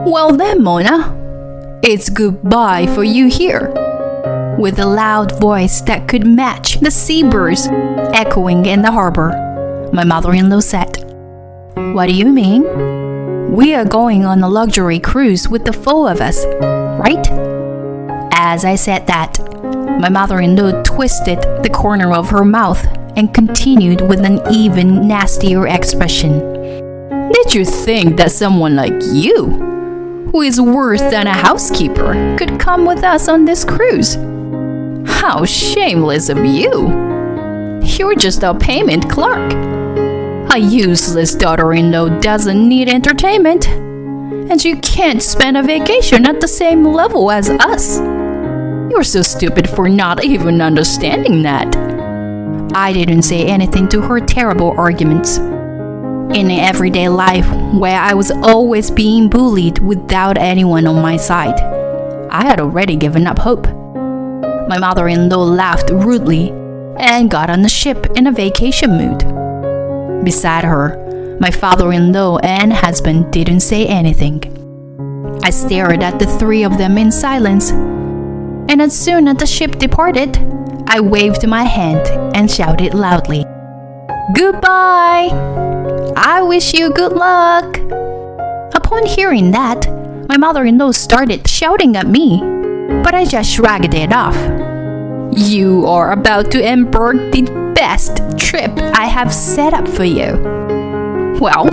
Well then, Mona, it's goodbye for you here. With a loud voice that could match the seabirds echoing in the harbor, my mother-in-law said, What do you mean? We are going on a luxury cruise with the four of us, right? As I said that, my mother-in-law twisted the corner of her mouth and continued with an even nastier expression. Did you think that someone like you, who is worse than a housekeeper, could come with us on this cruise? How shameless of you! You're just a payment clerk. A useless daughter-in-law doesn't need entertainment, and you can't spend a vacation at the same level as us. You're so stupid for not even understanding that. I didn't say anything to her terrible arguments. In everyday life, where I was always being bullied without anyone on my side, I had already given up hope. My mother-in-law laughed rudely and got on the ship in a vacation mood. Beside her, my father-in-law and husband didn't say anything. I stared at the three of them in silence, and as soon as the ship departed, I waved my hand and shouted loudly, Goodbye! I wish you good luck! Upon hearing that, my mother-in-law started shouting at me, but I just shrugged it off. You are about to embark the best trip I have set up for you. Well,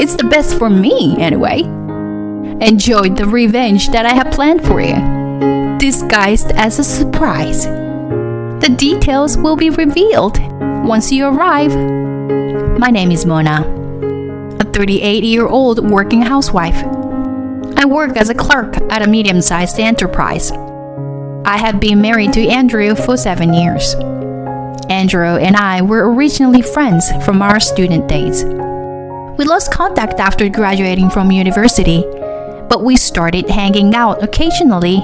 it's the best for me anyway. Enjoy the revenge that I have planned for you, disguised as a surprise. The details will be revealed once you arrive. My name is Mona, a 38-year-old working housewife. I work as a clerk at a medium-sized enterprise. I have been married to Andrew for 7 years. Andrew and I were originally friends from our student days. We lost contact after graduating from university, but we started hanging out occasionally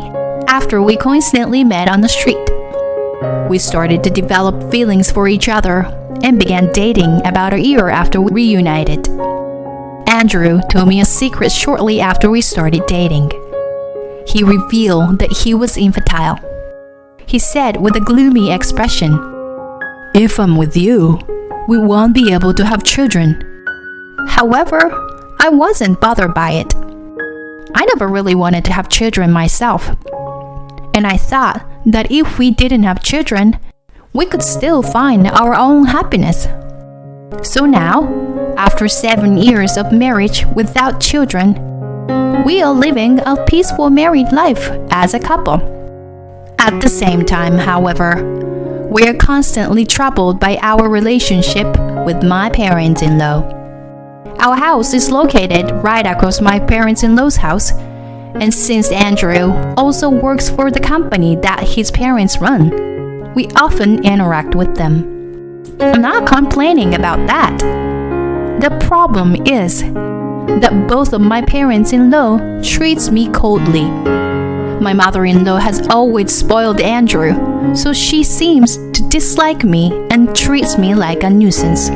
after we coincidentally met on the street. We started to develop feelings for each other and began dating about a year after we reunited. Andrew told me a secret shortly after we started dating. He revealed that he was infertile. He said with a gloomy expression, If I'm with you, we won't be able to have children. However, I wasn't bothered by it. I never really wanted to have children myself. And I thought that if we didn't have children, we could still find our own happiness. So now, after 7 years of marriage without children, we are living a peaceful married life as a couple. At the same time, however, we are constantly troubled by our relationship with my parents-in-law. Our house is located right across my parents-in-law's house, and since Andrew also works for the company that his parents run, we often interact with them. I'm not complaining about that. The problem is that both of my parents-in-law treats me coldly. My mother-in-law has always spoiled Andrew, so she seems to dislike me and treats me like a nuisance.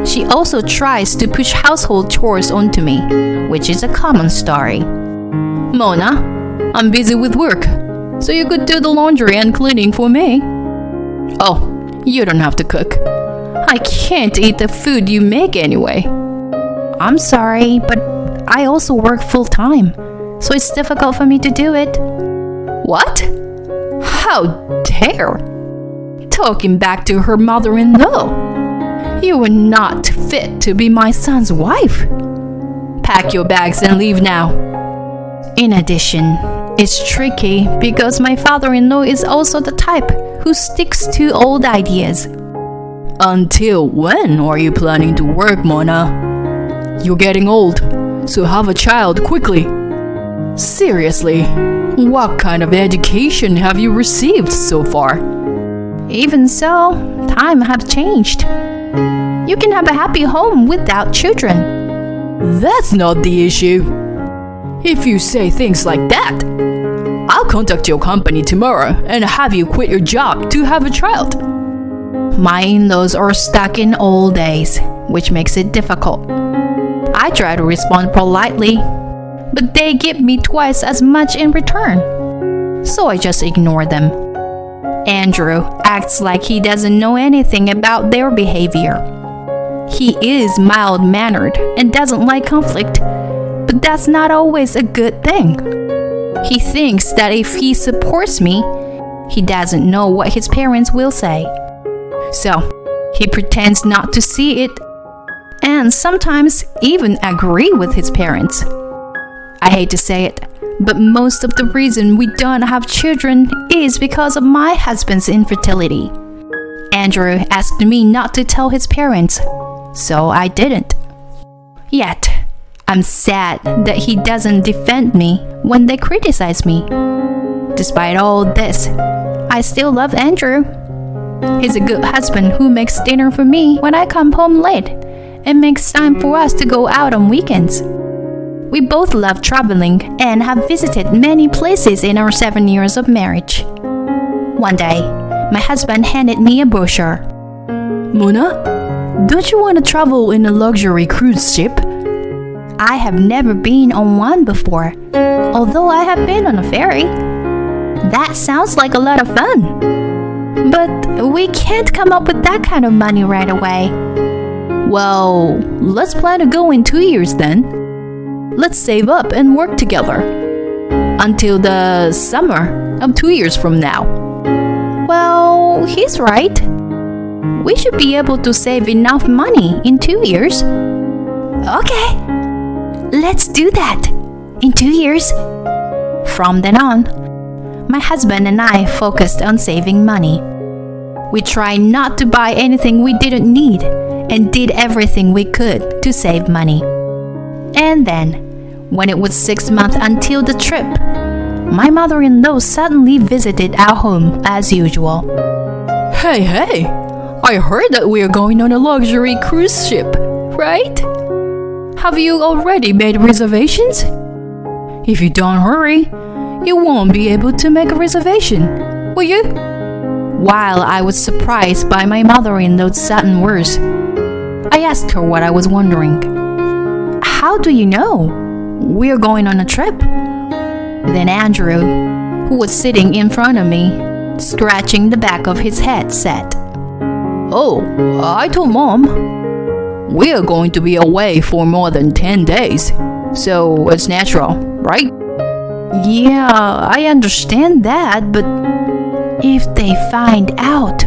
She also tries to push household chores onto me, which is a common story. Mona, I'm busy with work, so you could do the laundry and cleaning for me. Oh, you don't have to cook. I can't eat the food you make anyway. I'm sorry, but I also work full-time, so it's difficult for me to do it. What? How dare! Talking back to her mother-in-law. You are not fit to be my son's wife. Pack your bags and leave now. In addition, it's tricky because my father-in-law is also the type who sticks to old ideas. Until when are you planning to work, Mona? You're getting old, so have a child quickly. Seriously, what kind of education have you received so far? Even so, times have changed. You can have a happy home without children. That's not the issue. If you say things like that, I'll contact your company tomorrow and have you quit your job to have a child. My in-laws are stuck in old days, which makes it difficult. I try to respond politely, but they give me twice as much in return. So I just ignore them. Andrew acts like he doesn't know anything about their behavior. He is mild-mannered and doesn't like conflict, but that's not always a good thing. He thinks that if he supports me, he doesn't know what his parents will say. So, he pretends not to see it and sometimes even agree with his parents. I hate to say it, but most of the reason we don't have children is because of my husband's infertility. Andrew asked me not to tell his parents, so I didn't. Yet, I'm sad that he doesn't defend me when they criticize me. Despite all this, I still love Andrew. He's a good husband who makes dinner for me when I come home late and makes time for us to go out on weekends. We both love traveling and have visited many places in our 7 years of marriage. One day, my husband handed me a brochure. Mona, don't you want to travel in a luxury cruise ship? I have never been on one before, although I have been on a ferry. That sounds like a lot of fun. But we can't come up with that kind of money right away. Well, let's plan to go in 2 years then. Let's save up and work together until the summer of 2 years from now. Well, he's right. We should be able to save enough money in 2 years. Okay, let's do that in 2 years. From then on, my husband and I focused on saving money. We tried not to buy anything we didn't need and did everything we could to save money. And then, when it was 6 months until the trip, my mother-in-law suddenly visited our home as usual. Hey, I heard that we're going on a luxury cruise ship, right? Have you already made reservations? If you don't hurry, you won't be able to make a reservation, will you? While I was surprised by my mother-in-law's sudden words, I asked her what I was wondering. How do you know? We're going on a trip. Then Andrew, who was sitting in front of me, scratching the back of his head, said, Oh, I told Mom. We are going to be away for more than 10 days, so it's natural, right? Yeah, I understand that, but if they find out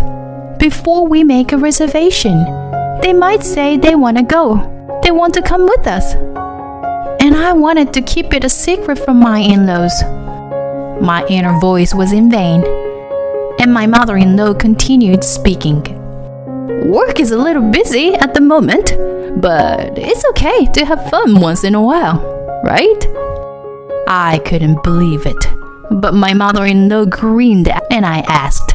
before we make a reservation, they might say they want to go. They want to come with us. And I wanted to keep it a secret from my in-laws. My inner voice was in vain, and my mother-in-law continued speaking. Work is a little busy at the moment, but it's okay to have fun once in a while, right? I couldn't believe it, but my mother-in-law grinned and I asked,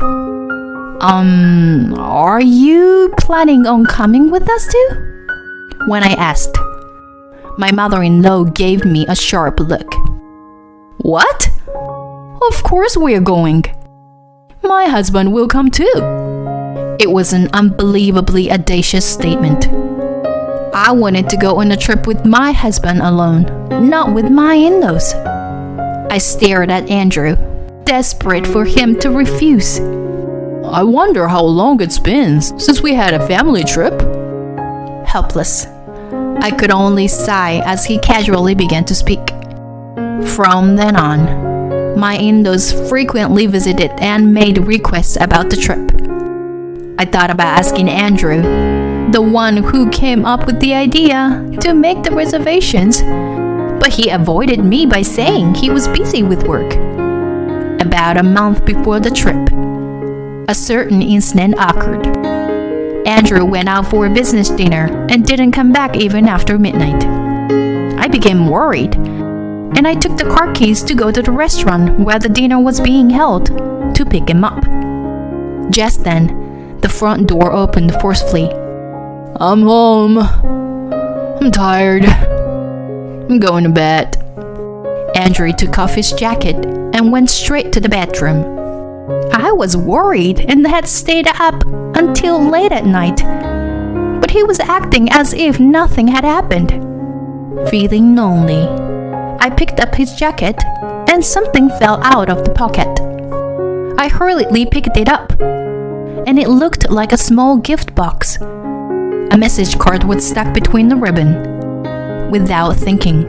are you planning on coming with us too? When I asked, my mother-in-law gave me a sharp look. What? Of course we're going. My husband will come too. It was an unbelievably audacious statement. I wanted to go on a trip with my husband alone, not with my in-laws. I stared at Andrew, desperate for him to refuse. I wonder how long it's been since we had a family trip. Helpless, I could only sigh as he casually began to speak. From then on, my in-laws frequently visited and made requests about the trip. I thought about asking Andrew, the one who came up with the idea, to make the reservations, but he avoided me by saying he was busy with work. About a month before the trip, a certain incident occurred. Andrew went out for a business dinner and didn't come back even after midnight. I became worried, and I took the car keys to go to the restaurant where the dinner was being held to pick him up. Just then, the front door opened forcefully. I'm home. I'm tired. I'm going to bed. Andrew took off his jacket and went straight to the bedroom. I was worried and had stayed up until late at night, but he was acting as if nothing had happened. Feeling lonely, I picked up his jacket and something fell out of the pocket. I hurriedly picked it up, and it looked like a small gift box. A message card was stuck between the ribbon. Without thinking,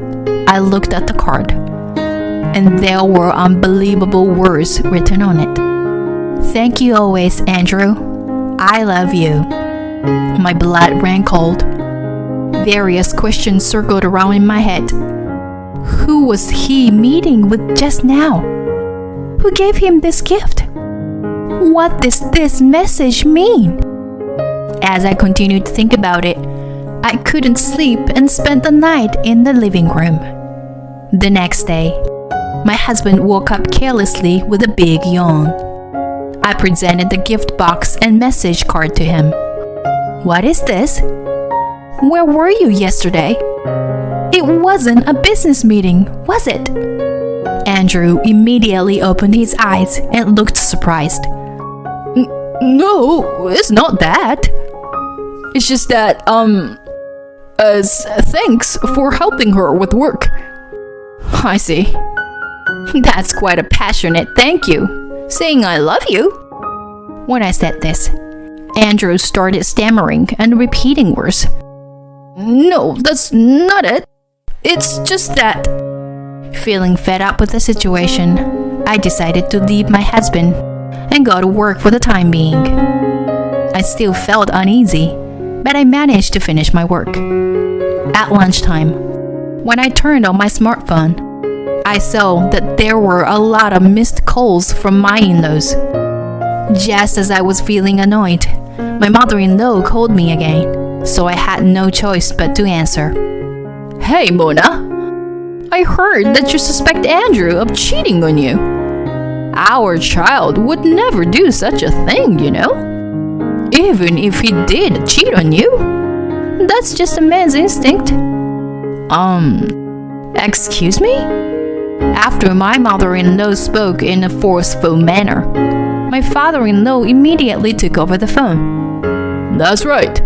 I looked at the card, and there were unbelievable words written on it. "Thank you always, Andrew. I love you." My blood ran cold. Various questions circled around in my head. Who was he meeting with just now? Who gave him this gift? What does this message mean? As I continued to think about it, I couldn't sleep and spent the night in the living room. The next day, my husband woke up carelessly with a big yawn. I presented the gift box and message card to him. "What is this? Where were you yesterday? It wasn't a business meeting, was it?" Andrew immediately opened his eyes and looked surprised. No, it's not that. It's just that, as thanks for helping her with work." "I see. That's quite a passionate thank you, saying I love you." When I said this, Andrew started stammering and repeating words. "No, that's not it. It's just that..." Feeling fed up with the situation, I decided to leave my husband and go to work for the time being. I still felt uneasy, but I managed to finish my work. At lunchtime, when I turned on my smartphone, I saw that there were a lot of missed calls from my in-laws. Just as I was feeling annoyed, my mother-in-law called me again, so I had no choice but to answer. "Hey, Mona. I heard that you suspect Andrew of cheating on you. Our child would never do such a thing, you know? Even if he did cheat on you, that's just a man's instinct." Excuse me? After my mother-in-law spoke in a forceful manner, my father-in-law immediately took over the phone. "That's right.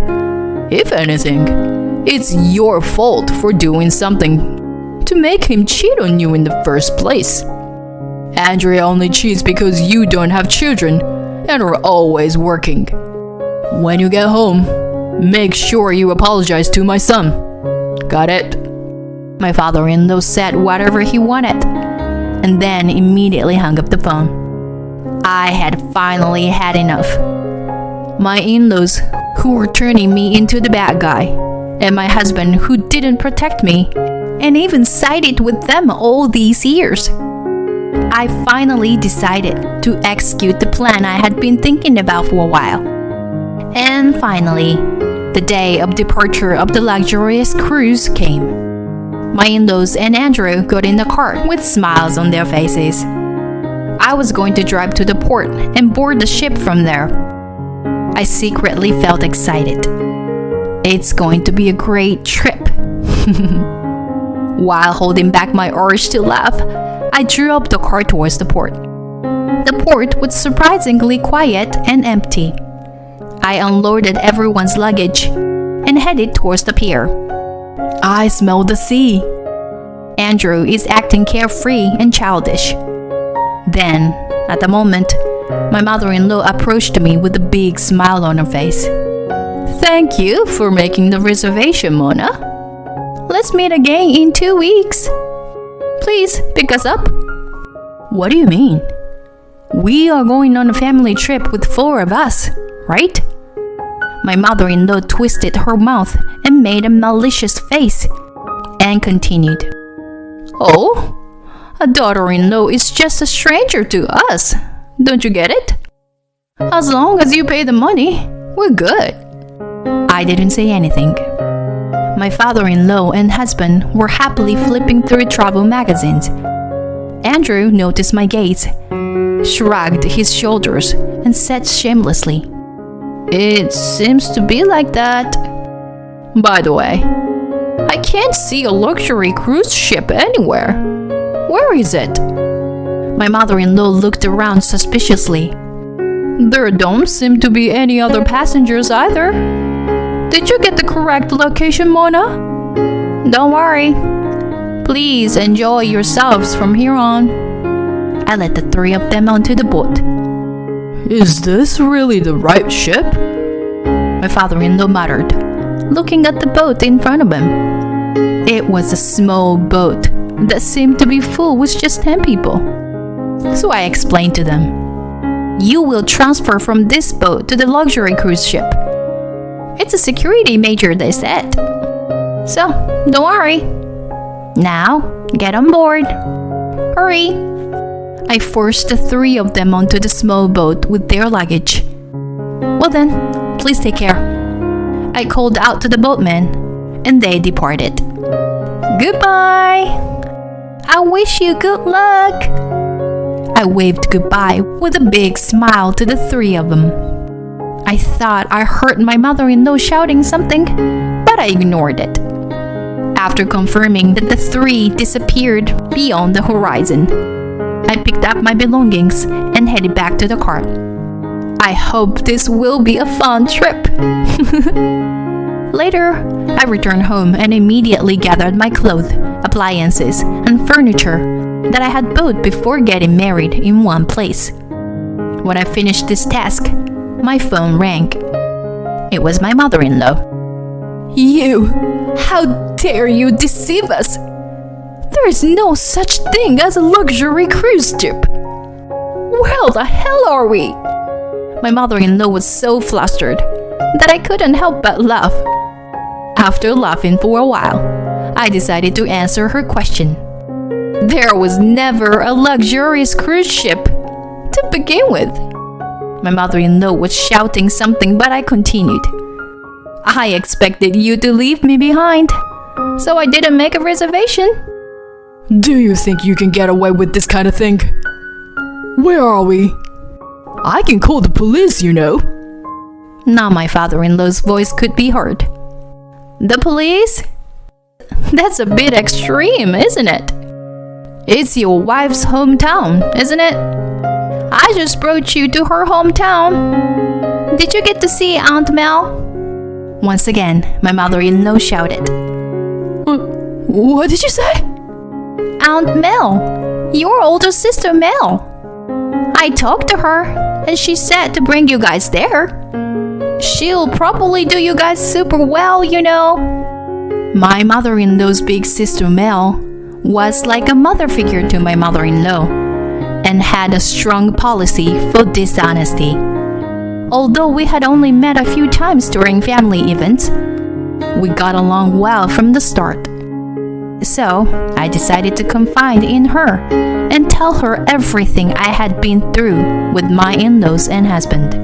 If anything, it's your fault for doing something to make him cheat on you in the first place. Andrea only cheats because you don't have children and are always working. When you get home, make sure you apologize to my son. Got it?" My father-in-law said whatever he wanted, and then immediately hung up the phone. I had finally had enough. My in-laws, who were turning me into the bad guy, and my husband, who didn't protect me, and even sided with them all these years. I finally decided to execute the plan I had been thinking about for a while. And finally, the day of departure of the luxurious cruise came. My in-laws and Andrew got in the car with smiles on their faces. I was going to drive to the port and board the ship from there. I secretly felt excited. It's going to be a great trip. While holding back my urge to laugh, I drew up the car towards the port. The port was surprisingly quiet and empty. I unloaded everyone's luggage and headed towards the pier. I smell the sea. Andrew is acting carefree and childish. Then, at the moment, my mother-in-law approached me with a big smile on her face. "Thank you for making the reservation, Mona. Let's meet again in 2 weeks. Please pick us up." "What do you mean?" "We are going on a family trip with 4 of us, right?" My mother-in-law twisted her mouth and made a malicious face and continued. "Oh, a daughter-in-law is just a stranger to us. Don't you get it? As long as you pay the money, we're good." I didn't say anything. My father-in-law and husband were happily flipping through travel magazines. Andrew noticed my gaze, shrugged his shoulders, and said shamelessly, "It seems to be like that. By the way, I can't see a luxury cruise ship anywhere. Where is it?" My mother-in-law looked around suspiciously. "There don't seem to be any other passengers either. Did you get the correct location, Mona?" "Don't worry. Please enjoy yourselves from here on. I led the three of them onto the boat. Is this really the right ship? My father-in-law muttered, looking at the boat in front of him. It was a small boat that seemed to be full with just 10 people. So I explained to them, you will transfer from this boat to the luxury cruise ship. It's a security major, they said. So, don't worry. Now, get on board. Hurry. I forced the three of them onto the small boat with their luggage. Well then, please take care. I called out to the boatmen, and they departed. Goodbye. I wish you good luck. I waved goodbye with a big smile to the three of them. I thought I heard my mother-in-law shouting something, but I ignored it. After confirming that the three disappeared beyond the horizon, I picked up my belongings and headed back to the car. I hope this will be a fun trip. Later, I returned home and immediately gathered my clothes, appliances, and furniture that I had bought before getting married in one place. When I finished this task, my phone rang. It was my mother-in-law. You! How dare you deceive us? There is no such thing as a luxury cruise ship. Where the hell are we? My mother-in-law was so flustered that I couldn't help but laugh. After laughing for a while, I decided to answer her question. There was never a luxurious cruise ship to begin with. My mother-in-law was shouting something, but I continued. I expected you to leave me behind, so I didn't make a reservation. Do you think you can get away with this kind of thing? Where are we? I can call the police, you know. Now my father-in-law's voice could be heard. The police? That's a bit extreme, isn't it? It's your wife's hometown, isn't it? I just brought you to her hometown. Did you get to see Aunt Mel? Once again, my mother-in-law shouted. What did you say? Aunt Mel, your older sister Mel. I talked to her, and she said to bring you guys there. She'll probably do you guys super well, you know. My mother-in-law's big sister Mel was like a mother figure to my mother-in-law and had a strong policy for dishonesty. Although we had only met a few times during family events, we got along well from the start. So, I decided to confide in her and tell her everything I had been through with my in-laws and husband.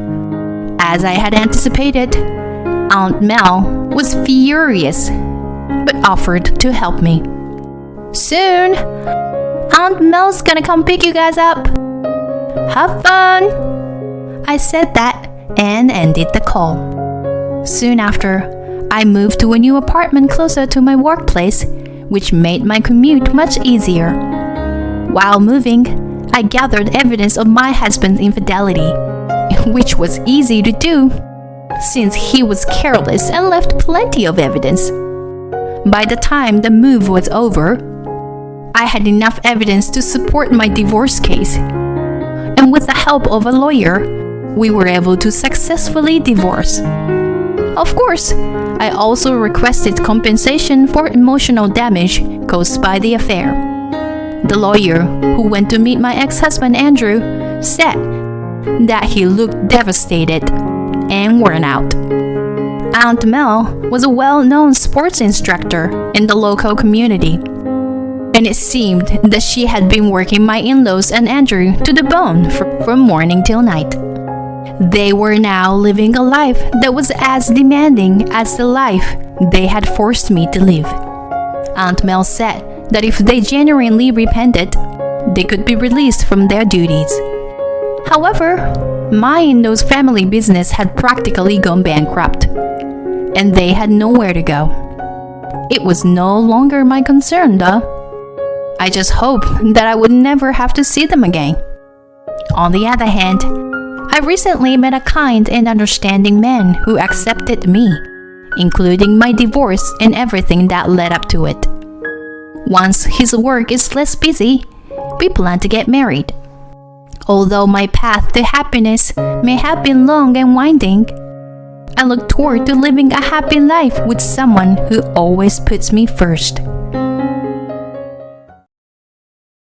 As I had anticipated, Aunt Mel was furious, but offered to help me. Soon, Aunt Mel's gonna come pick you guys up. Have fun! I said that and ended the call. Soon after, I moved to a new apartment closer to my workplace, which made my commute much easier. While moving, I gathered evidence of my husband's infidelity, which was easy to do, since he was careless and left plenty of evidence. By the time the move was over, I had enough evidence to support my divorce case, and with the help of a lawyer, we were able to successfully divorce. Of course, I also requested compensation for emotional damage caused by the affair. The lawyer, who went to meet my ex-husband Andrew, said that he looked devastated and worn out. Aunt Mel was a well-known sports instructor in the local community, and it seemed that she had been working my in-laws and Andrew to the bone from morning till night. They were now living a life that was as demanding as the life they had forced me to live. Aunt Mel said that if they genuinely repented, they could be released from their duties. However, my in-laws' family business had practically gone bankrupt, and they had nowhere to go. It was no longer my concern, though. I just hoped that I would never have to see them again. On the other hand, I recently met a kind and understanding man who accepted me, including my divorce and everything that led up to it. Once his work is less busy, we plan to get married. Although my path to happiness may have been long and winding, I look toward to living a happy life with someone who always puts me first.